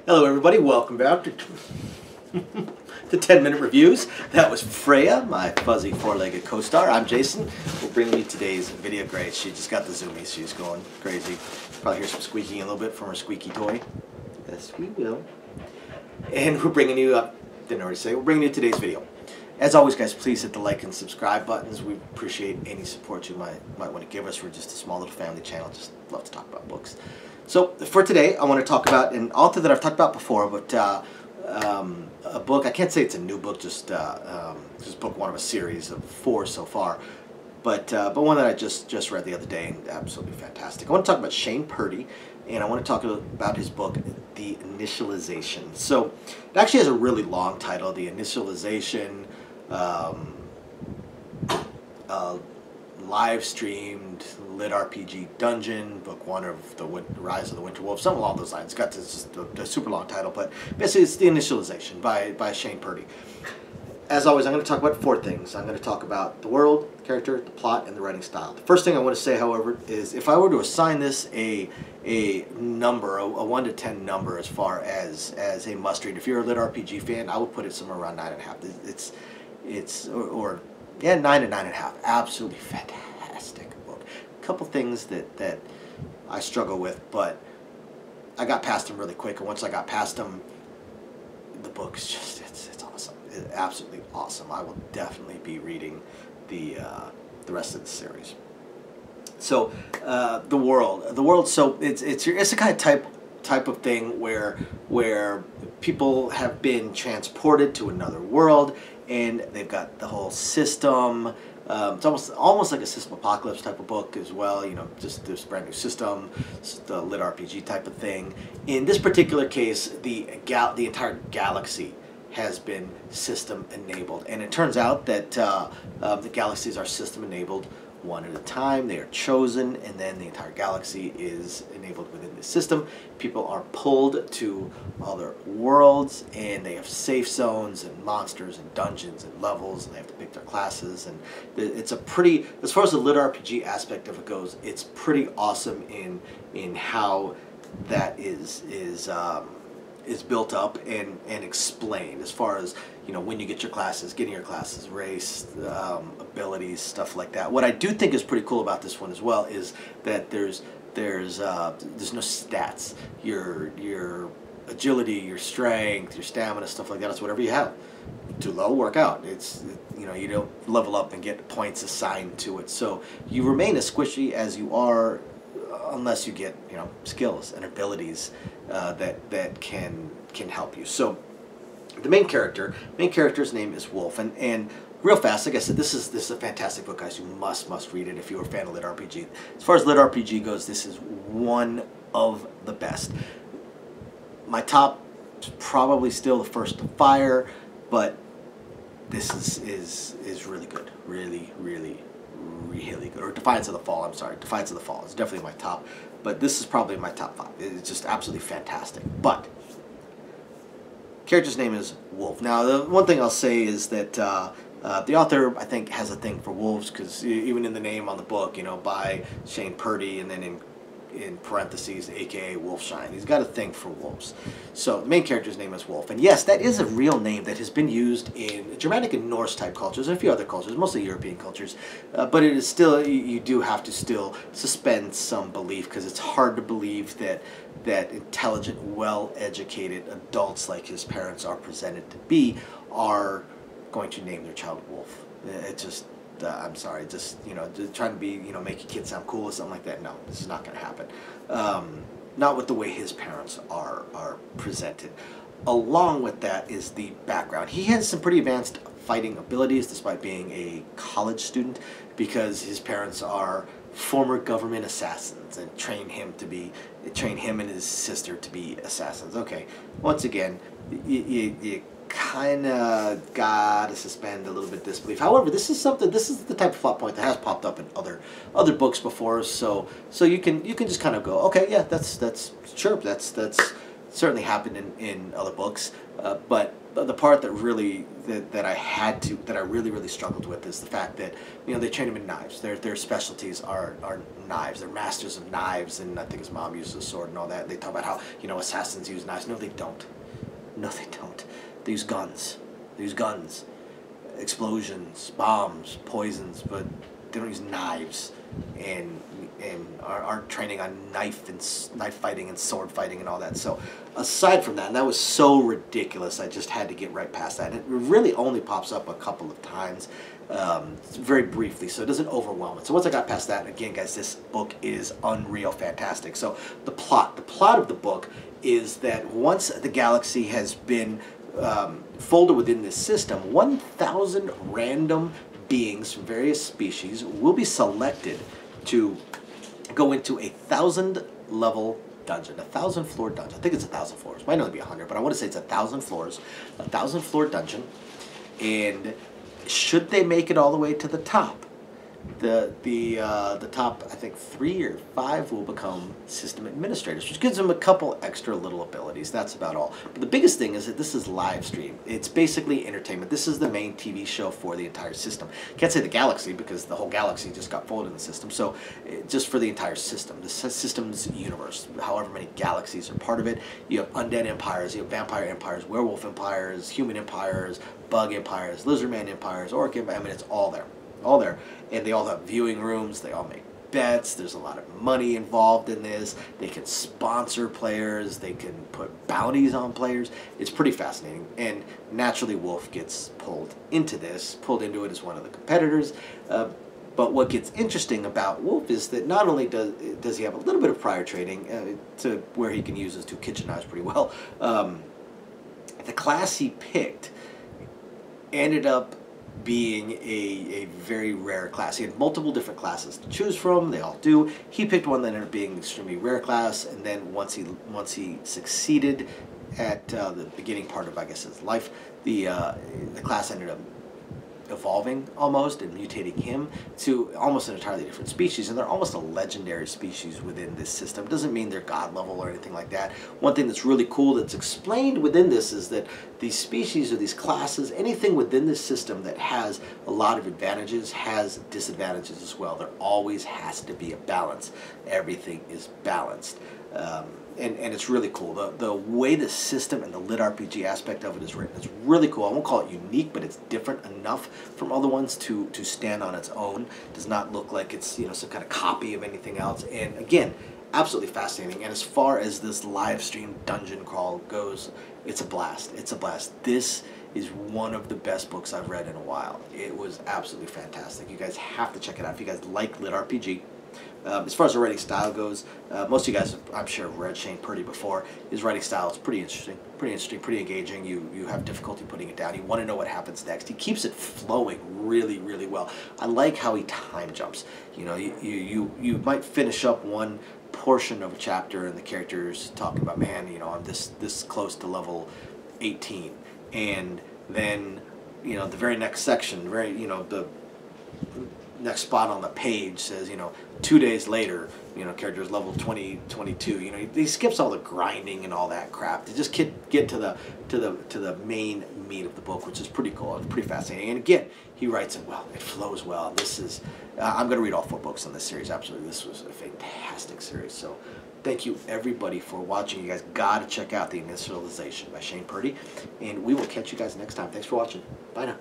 Hello everybody, welcome back to 10-minute reviews. That was Freya, my fuzzy four-legged co-star. I'm Jason. We'll bring you today's video. Great, she just got the zoomies. She's going crazy. Probably hear some squeaking a little bit from her squeaky toy. Yes, we will. And we're bringing you up, didn't already say, we're bringing you today's video. As always, guys, please hit the like and subscribe buttons. We appreciate any support you might want to give us. We're just a small little family channel. Just love to talk about books. So for today, I want to talk about an author that I've talked about before, but a book. I can't say it's a new book, just book one of a series of 4 so far. But one that I just read the other day, and absolutely fantastic. I want to talk about Shane Purdy, and I want to talk about his book, The Initialization. So it actually has a really long title, The Initialization, live-streamed lit RPG dungeon, book 1 of the Rise of the Winter Wolf, something along those lines. It's got this a super long title, but basically it's The Initialization by Shane Purdy. As always, I'm going to talk about 4 things. I'm going to talk about the world, the character, the plot, and the writing style. The first thing I want to say, however, is if I were to assign this a number, a 1 to 10 number as far as a must-read, if you're a lit RPG fan, I would put it somewhere around 9.5. Yeah, 9 to 9.5. Absolutely fantastic book. A couple things that I struggle with, but I got past them really quick. And once I got past them, the book is just it's awesome. It's absolutely awesome. I will definitely be reading the rest of the series. So the world. So it's the kind of type of thing where people have been transported to another world, and they've got the whole system. It's almost like a system apocalypse type of book as well. You know, just this brand new system, the lit RPG type of thing. In this particular case, the entire galaxy has been system enabled, and it turns out that the galaxies are system enabled one at a time. They are chosen, and then the entire galaxy is enabled within the system. People are pulled to other worlds, and they have safe zones and monsters and dungeons and levels, and they have to pick their classes. And it's a pretty, as far as the lit RPG aspect of it goes, it's pretty awesome in how that is built up and explained, as far as, you know, when you get your classes, getting your classes, race, abilities, stuff like that. What I do think is pretty cool about this one as well is that there's no stats. Your agility, your strength, your stamina, stuff like that. It's whatever you have. Too low, work out. You know, you don't level up and get points assigned to it. So you remain as squishy as you are, unless you get, you know, skills and abilities that can help you. So the main character's name is Wolf, and real fast, like I said, this is a fantastic book, guys. You must read it if you're a fan of lit RPG. As far as lit RPG goes, this is one of the best. My top is probably still The First to Fire, but this is really good, really good. Or Defiance of the Fall. I'm sorry, Defiance of the Fall is definitely my top, but this is probably my top 5. It's just absolutely fantastic. But character's name is Wolf. Now, the one thing I'll say is that the author, I think, has a thing for wolves, because even in the name on the book, you know, by Shane Purdy, and then in parentheses, aka Wolfshine, he's got a thing for wolves. So the main character's name is Wolf, and yes, that is a real name that has been used in Germanic and Norse type cultures and a few other cultures, mostly European cultures, but it is still, you do have to still suspend some belief, because it's hard to believe that intelligent, well-educated adults like his parents are presented to be are going to name their child Wolf. It just, I'm sorry, just, you know, just trying to be, you know, make your kid sound cool or something like that. No, this is not going to happen. Not with the way his parents are presented. Along with that is the background. He has some pretty advanced fighting abilities despite being a college student, because his parents are former government assassins and train him and his sister to be assassins. Okay, once again, you kind of gotta suspend a little bit of disbelief. However, this is the type of plot point that has popped up in other books before, so you can just kind of go, okay, yeah, that's Certainly happened in other books, but the part that really that I really struggled with is the fact that they train him in knives. Their specialties are knives. They're masters of knives, and I think his mom uses a sword and all that. They talk about how assassins use knives. No, they don't. No, they don't. They use guns. They use guns, explosions, bombs, poisons, but they don't use knives. And are training on knife fighting and sword fighting and all that. So aside from that, and that was so ridiculous, I just had to get right past that. And it really only pops up a couple of times, very briefly, so it doesn't overwhelm it. So once I got past that, again, guys, this book is unreal, fantastic. So the plot of the book is that once the galaxy has been folded within this system, 1,000 random beings from various species will be selected to go into a 1,000-level dungeon, a 1,000-floor dungeon. I think it's 1,000 floors. Might only be 100, but I want to say it's 1,000 floors, a 1,000-floor dungeon. And should they make it all the way to the top, the top, I think 3 or 5 will become system administrators, which gives them a couple extra little abilities. That's about all. But the biggest thing is that this is live stream. It's basically entertainment. This is the main TV show for the entire system. Can't say the galaxy because the whole galaxy just got folded in the system. So just for the entire system, the system's universe, however many galaxies are part of it. You have undead empires, you have vampire empires, werewolf empires, human empires, bug empires, lizardman empires, orc empires. I mean, it's all there. All there, and they all have viewing rooms. They all make bets. There's a lot of money involved in this. They can sponsor players. They can put bounties on players. It's pretty fascinating, and naturally Wolf gets pulled into it as one of the competitors. But what gets interesting about Wolf is that not only does he have a little bit of prior training to where he can use his 2 kitchen knives pretty well, the class he picked ended up being a very rare class. He had multiple different classes to choose from. They all do. He picked one that ended up being an extremely rare class, and then once he succeeded at the beginning part of, I guess, his life, the class ended up evolving almost and mutating him to almost an entirely different species, and they're almost a legendary species within this system. Doesn't mean they're god level or anything like that. One thing that's really cool that's explained within this is that these species or these classes, anything within this system that has a lot of advantages has disadvantages as well. There always has to be a balance. Everything is balanced. And it's really cool. The way the system and the lit RPG aspect of it is written is really cool. I won't call it unique, but it's different enough from other ones to stand on its own. It does not look like it's some kind of copy of anything else. And again, absolutely fascinating. And as far as this live stream dungeon crawl goes, it's a blast. It's a blast. This is one of the best books I've read in a while. It was absolutely fantastic. You guys have to check it out if you guys like lit RPG. As far as the writing style goes, most of you guys, I'm sure, have read Shane Purdy before. His writing style is pretty interesting, pretty engaging. You have difficulty putting it down. You want to know what happens next. He keeps it flowing really, really well. I like how he time jumps. You might finish up one portion of a chapter and the character's talking about, man, I'm this close to level 18, and then the very next section, the next spot on the page says, 2 days later, character's level 20, 22. He skips all the grinding and all that crap to just get to the main meat of the book, which is pretty cool. It's pretty fascinating. And again, he writes it well. It flows well. This is, I'm going to read all 4 books in this series. Absolutely, this was a fantastic series. So, thank you everybody for watching. You guys got to check out the Initialization by Shane Purdy, and we will catch you guys next time. Thanks for watching. Bye now.